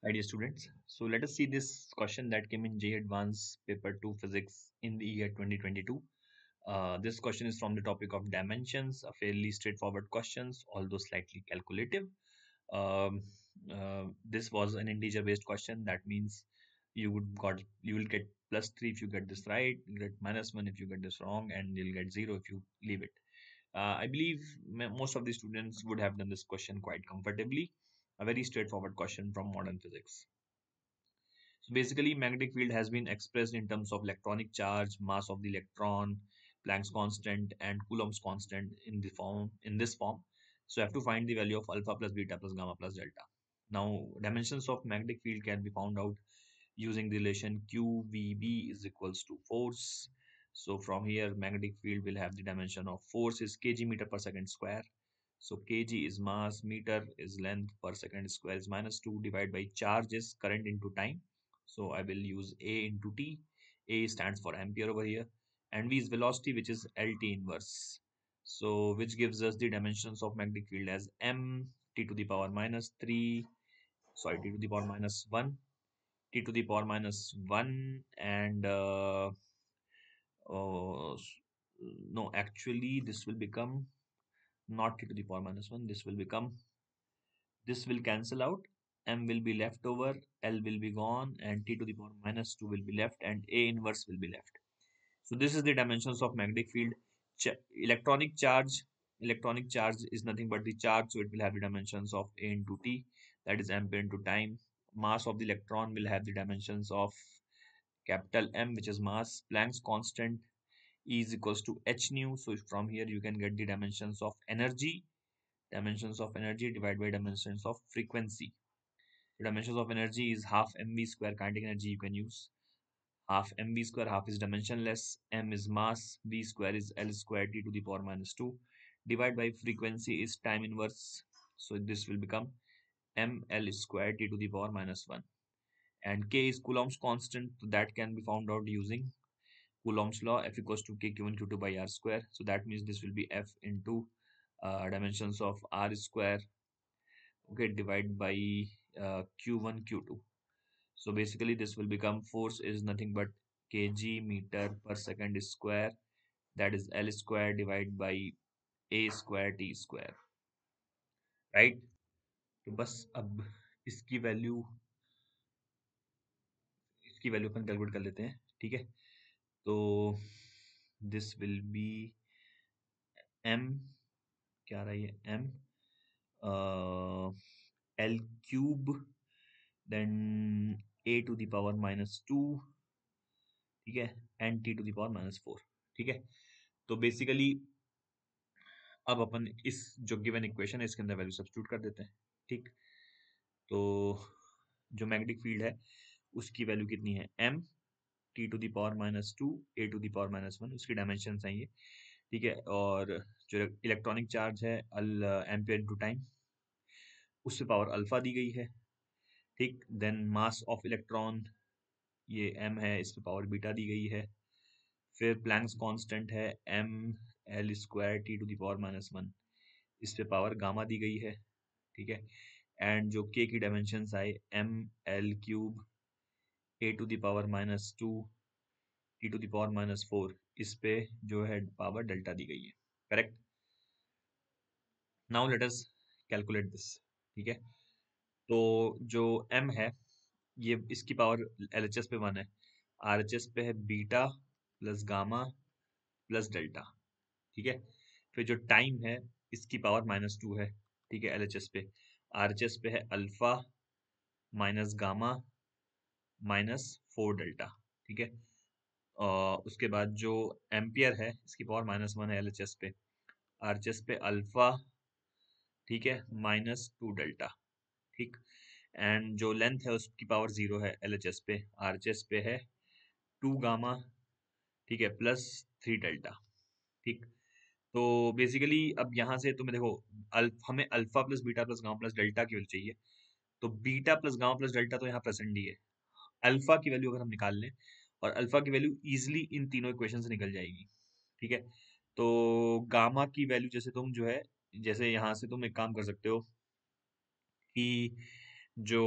Hi dear students. So let us see this question that came in JEE Advanced Paper 2 Physics in the year 2022. This question is from the topic of dimensions, a fairly straightforward questions, although slightly calculative. Um, this was an integer-based question. That means you will get +3 if you get this right, you get -1 if you get this wrong, and you'll get 0 if you leave it. I believe most of the students would have done this question quite comfortably. A very straightforward question from modern physics. So basically, magnetic field has been expressed in terms of electronic charge, mass of the electron, Planck's constant, and Coulomb's constant in this form. So I have to find the value of alpha plus beta plus gamma plus delta. Now, dimensions of magnetic field can be found out using the relation QVB is equals to force. So from here, magnetic field will have the dimension of force is kg meter per second square. So kg is mass, meter is length, per second square is -2, divided by charge is current into time. So I will use A into T. A stands for ampere over here, and V is velocity, which is LT inverse. So which gives us the dimensions of magnetic field as m t to the power -3, sorry, t to the power -1, t to the power -1, and uh, no, actually this will become not t to the power -1. This will cancel out, m will be left over, L will be gone, and t to the power -2 will be left, and A inverse will be left. So this is the dimensions of magnetic field. Electronic charge. Electronic charge is nothing but the charge, so it will have the dimensions of A into T, that is ampere into time. Mass of the electron will have the dimensions of capital M, which is mass. Planck's constant E is equals to h nu. So from here you can get the dimensions of energy. Dimensions of energy divided by dimensions of frequency. The dimensions of energy is half mv square kinetic energy you can use. Half mv square, half is dimensionless, m is mass, v square is L square t to the power -2. Divided by frequency is time inverse. So this will become ml square t to the power -1. And k is Coulomb's constant, so that can be found out using Coulomb's law, F equals to k q1 q2 by r square. So that means this will be F into dimensions of r square, okay, divided by q1 q2. So basically this will become force is nothing but kg meter per second square, that is L square divided by A square t square, right? तो बस अब इसकी value इसकी value अपन calculate कर लेते हैं, ठीक है? तो दिस विल बी m, क्या रहा है m, L cube then a to the power -2, ठीक है, and t to the power -4, ठीक है? तो बेसिकली अब अपन इस जो गिवन इक्वेशन है इसके अंदर वैल्यू सब्स्टिट्यूट कर देते हैं, ठीक? तो जो मैग्नेटिक फील्ड है उसकी वैल्यू कितनी है, m t to the power -2 a to the power -1, उसकी डायमेंशन है ये, ठीक है? और जो इलेक्ट्रॉनिक चार्ज है एम्पियर इनटू टाइम, उस पे पावर अल्फा दी गई है, ठीक? देन मास ऑफ इलेक्ट्रॉन ये m है, इस पे पावर बीटा दी गई है। फिर प्लैंक्स कांस्टेंट है m L square t to the power -1, इस पे पावर गामा दी गई है, ठीक है? एंड जो k की डायमेंशंस आए m L cube a to the power -2 t to the power -4, इस पे जो है पावर डेल्टा दी गई है, correct? Now let us calculate this, ठीक है? तो जो m है ये इसकी पावर LHS पे 1 है, RHS पे है beta plus gamma plus delta, ठीक है? फिर जो टाइम है इसकी पावर -2 है, ठीक है, LHS पे। RHS पे है अल्फा माइनस गामा -4 डेल्टा, ठीक है? उसके बाद जो एम्पियर है इसकी पावर -1 है LHS पे, RHS पे अल्फा, ठीक है, -2 डेल्टा, ठीक? एंड जो लेंथ है उसकी पावर 0 है LHS पे, RHS पे है 2 गामा, ठीक है, +3 डेल्टा, ठीक? तो बेसिकली अब यहाँ से तुम्हें देखो हमें alpha plus beta plus gamma plus delta की वैल्यू चाहिए, तो beta plus gamma plus delta तो यहाँ प्रेजेंट ही है। अल्फा की वैल्यू अगर हम निकाल लें, और अल्फा की वैल्यू इजिली इन तीनों इक्वेशन से निकल जाएगी, ठीक है? तो गामा की वैल्यू जैसे तुम जो है, जैसे यहाँ से तुम एक काम कर सकते हो कि जो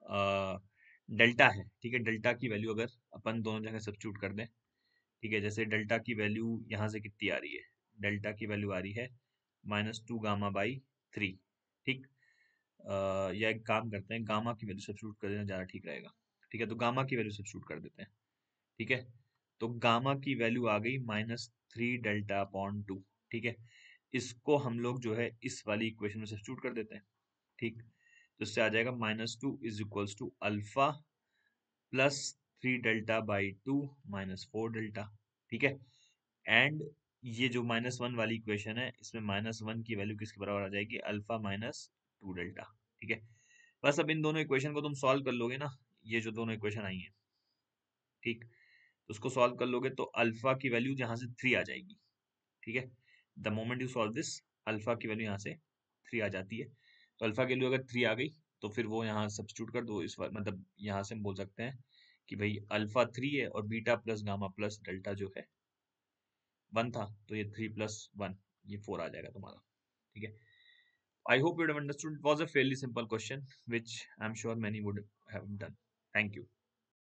डेल्टा है, ठीक है। डेल्टा की वैल्यू अगर अपन दोनों जगह सब्स्टिट्यूट कर दें, ठीक है, जैसे डेल्टा की वैल्यू यहाँ से कितनी आ रही है, डेल्टा की वैल्यू आ रही है -2 गामा/3, ठीक। या एक काम करते हैं, गामा की वैल्यू सब्स्टिट्यूट कर देना ज़्यादा ठीक रहेगा, ठीक है। तो गामा की वैल्यू सब्स्टिट्यूट कर देते हैं, ठीक है। तो गामा की वैल्यू आ गई -3 डेल्टा/2, ठीक है। इसको हम लोग जो है इस वाली इक्वेशन में सब्स्टिट्यूट कर देते हैं, ठीक। तो इससे आ जाएगा -2 is equals to alpha +3 delta -4 delta, ठीक है। एंड ये जो -1 वाली इक्वेशन है, इसमें -1 की वैल्यू किसके बराबर आ जाएगी, अल्फा -2 डेल्टा, ठीक है। बस अब इन दोनों इक्वेशन को तुम सॉल्व कर लोगे ना, ये जो दोनों इक्वेशन आई हैं, ठीक, तो उसको सॉल्व कर लोगे तो अल्फा की वैल्यू यहाँ से 3 आ जाएगी, ठीक है। The moment you solve this, alpha की वैल्यू यहाँ से 3 आ जाती है। तो अल्फा की वैल्यू अगर 3 आ गई तो फिर वो यहाँ सब्स्टिट्यूट कर दो, इस मतलब यहाँ से हम बोल सकते हैं कि भाई अल्फा 3 है और beta plus gamma plus delta जो है 1 था, तो ये 3 + 1 ये 4 आ जाएगा तुम्हारा, ठीक है। I hope you would have understood. It was a fairly simple question, which I'm sure many would have done. Thank you.